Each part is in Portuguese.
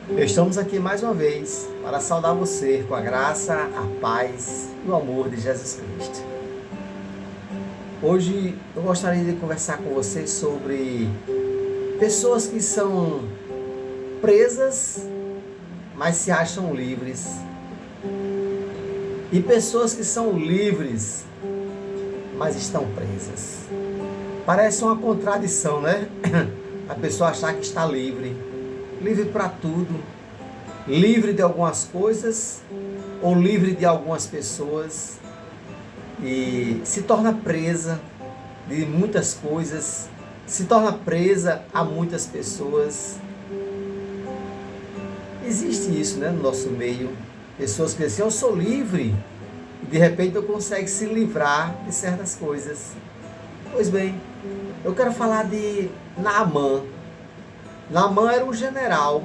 Estamos aqui mais uma vez para saudar você com a graça, a paz e o amor de Jesus Cristo. Hoje eu gostaria de conversar com você sobre pessoas que são presas, mas se acham livres, e pessoas que são livres, mas estão presas. Parece uma contradição, né? A pessoa achar que está livre para tudo, livre de algumas coisas ou livre de algumas pessoas, e se torna presa de muitas coisas, se torna presa a muitas pessoas. Existe isso, né, no nosso meio, pessoas que dizem, eu sou livre, e de repente eu consigo se livrar de certas coisas. Pois bem, eu quero falar de Naamã. Naamã era um general,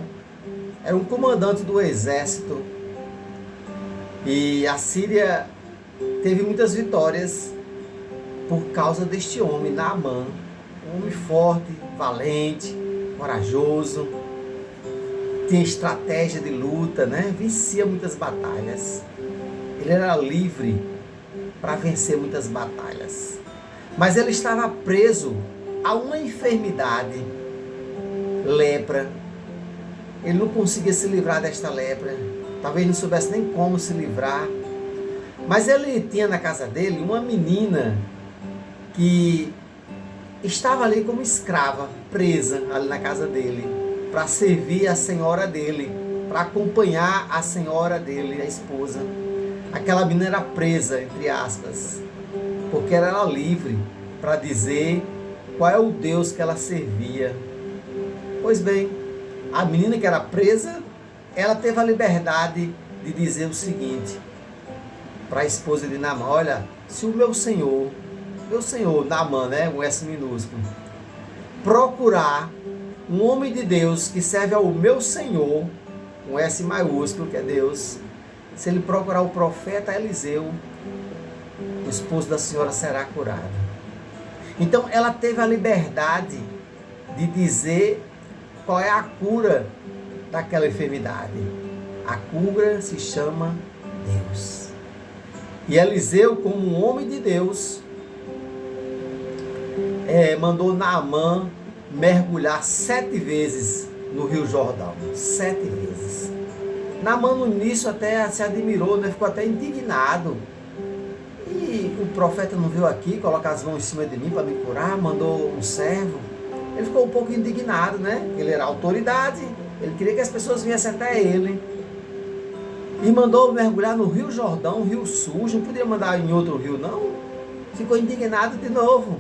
era um comandante do exército, e a Síria teve muitas vitórias por causa deste homem, Naamã, um homem forte, valente, corajoso, tinha estratégia de luta, né? Vencia muitas batalhas. Ele era livre para vencer muitas batalhas, mas ele estava preso a uma enfermidade, lepra. Ele não conseguia se livrar desta lepra, talvez não soubesse nem como se livrar, mas ele tinha na casa dele uma menina que estava ali como escrava, presa ali na casa dele, para servir a senhora dele, para acompanhar a senhora dele, a esposa. Aquela menina era presa, entre aspas, porque ela era livre para dizer qual é o Deus que ela servia. Pois bem, a menina que era presa, ela teve a liberdade de dizer o seguinte para a esposa de Naamã: olha, se o meu senhor, Naamã, né, um S minúsculo, procurar um homem de Deus que serve ao meu senhor, um S maiúsculo, que é Deus, se ele procurar o profeta Eliseu, o esposo da senhora será curado. Então ela teve a liberdade de dizer qual é a cura daquela enfermidade. A cura se chama Deus. E Eliseu, como um homem de Deus, mandou Naamã mergulhar 7 vezes no Rio Jordão. 7 vezes. Naamã no início até se admirou, né? Ficou até indignado. E o profeta não veio aqui colocar as mãos em cima de mim para me curar? Mandou um servo. Ele ficou um pouco indignado, né? Ele era autoridade, ele queria que as pessoas viessem até ele. E mandou mergulhar no Rio Jordão, um rio sujo, não podia mandar em outro rio, não. Ficou indignado de novo.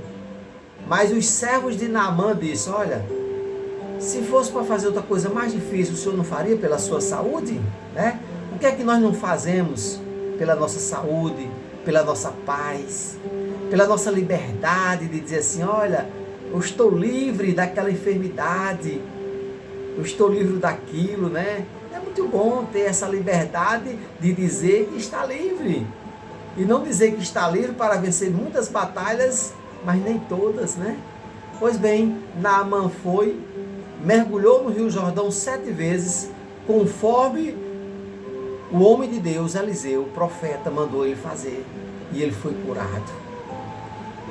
Mas os servos de Naamã disseram: olha, se fosse para fazer outra coisa mais difícil, o senhor não faria pela sua saúde? Né? O que é que nós não fazemos pela nossa saúde, pela nossa paz, pela nossa liberdade de dizer assim: olha, eu estou livre daquela enfermidade, eu estou livre daquilo, né? É muito bom ter essa liberdade de dizer que está livre. E não dizer que está livre para vencer muitas batalhas, mas nem todas, né? Pois bem, Naamã foi, mergulhou no Rio Jordão 7 vezes, conforme o homem de Deus, Eliseu, o profeta, mandou ele fazer. E ele foi curado.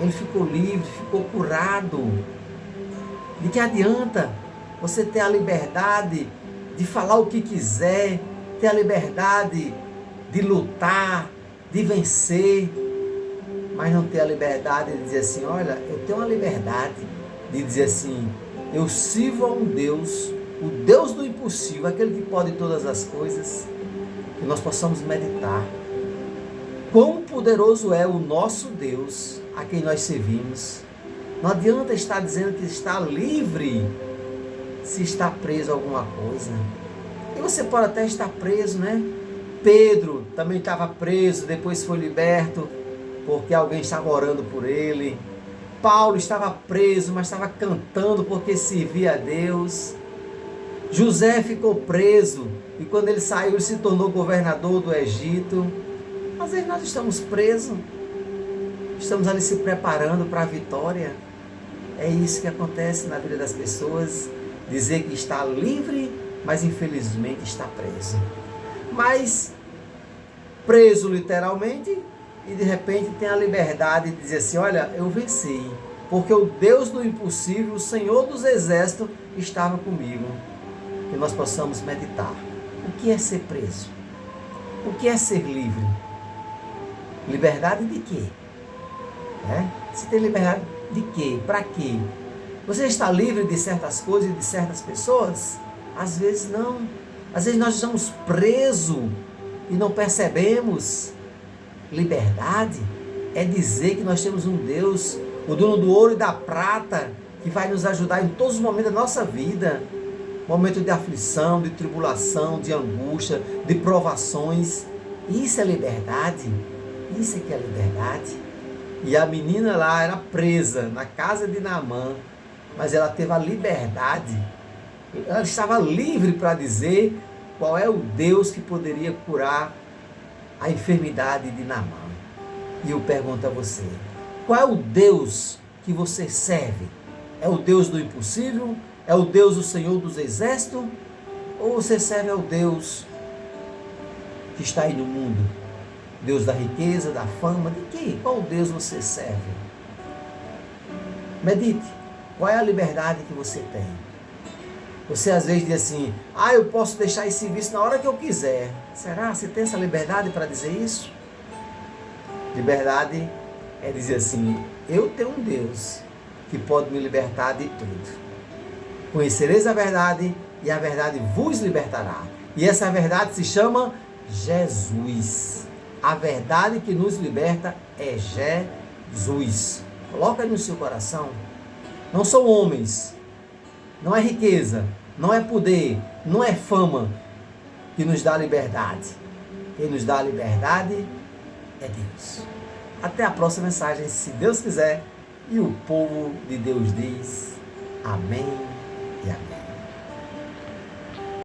Ele ficou livre, ficou curado. De que adianta você ter a liberdade de falar o que quiser, ter a liberdade de lutar, de vencer, mas não ter a liberdade de dizer assim: olha, eu tenho a liberdade de dizer assim, eu sirvo a um Deus, o Deus do impossível, aquele que pode todas as coisas. Que nós possamos meditar quão poderoso é o nosso Deus, a quem nós servimos. Não adianta estar dizendo que está livre se está preso a alguma coisa. E você pode até estar preso, né? Pedro também estava preso, depois foi liberto porque alguém estava orando por ele. Paulo estava preso, mas estava cantando porque servia a Deus. José ficou preso e quando ele saiu, ele se tornou governador do Egito. Às vezes nós estamos presos, estamos ali se preparando para a vitória. É isso que acontece na vida das pessoas. Dizer que está livre, mas infelizmente está preso. Mas preso literalmente, e de repente tem a liberdade de dizer assim, olha, eu venci, porque o Deus do impossível, o Senhor dos exércitos, estava comigo. Que nós possamos meditar. O que é ser preso? O que é ser livre? Liberdade de quê? Você tem liberdade de quê? Para quê? Você está livre de certas coisas e de certas pessoas? Às vezes não. Às vezes nós estamos presos e não percebemos. Liberdade é dizer que nós temos um Deus, o dono do ouro e da prata, que vai nos ajudar em todos os momentos da nossa vida. Momento de aflição, de tribulação, de angústia, de provações. Isso é liberdade. Isso é que é liberdade. E a menina lá era presa na casa de Naamã, mas ela teve a liberdade. Ela estava livre para dizer qual é o Deus que poderia curar a enfermidade de Naamã. E eu pergunto a você, qual é o Deus que você serve? É o Deus do impossível? É o Deus do Senhor dos exércitos? Ou você serve ao Deus que está aí no mundo? Deus da riqueza, da fama? De quê? Qual Deus você serve? Medite. Qual é a liberdade que você tem? Você às vezes diz assim, eu posso deixar esse vício na hora que eu quiser. Será? Você tem essa liberdade para dizer isso? Liberdade é dizer assim, eu tenho um Deus que pode me libertar de tudo. Conhecereis a verdade e a verdade vos libertará. E essa verdade se chama Jesus. A verdade que nos liberta é Jesus. Coloca aí no seu coração. Não são homens, não é riqueza, não é poder, não é fama que nos dá liberdade. Quem nos dá a liberdade é Deus. Até a próxima mensagem, se Deus quiser. E o povo de Deus diz amém e amém.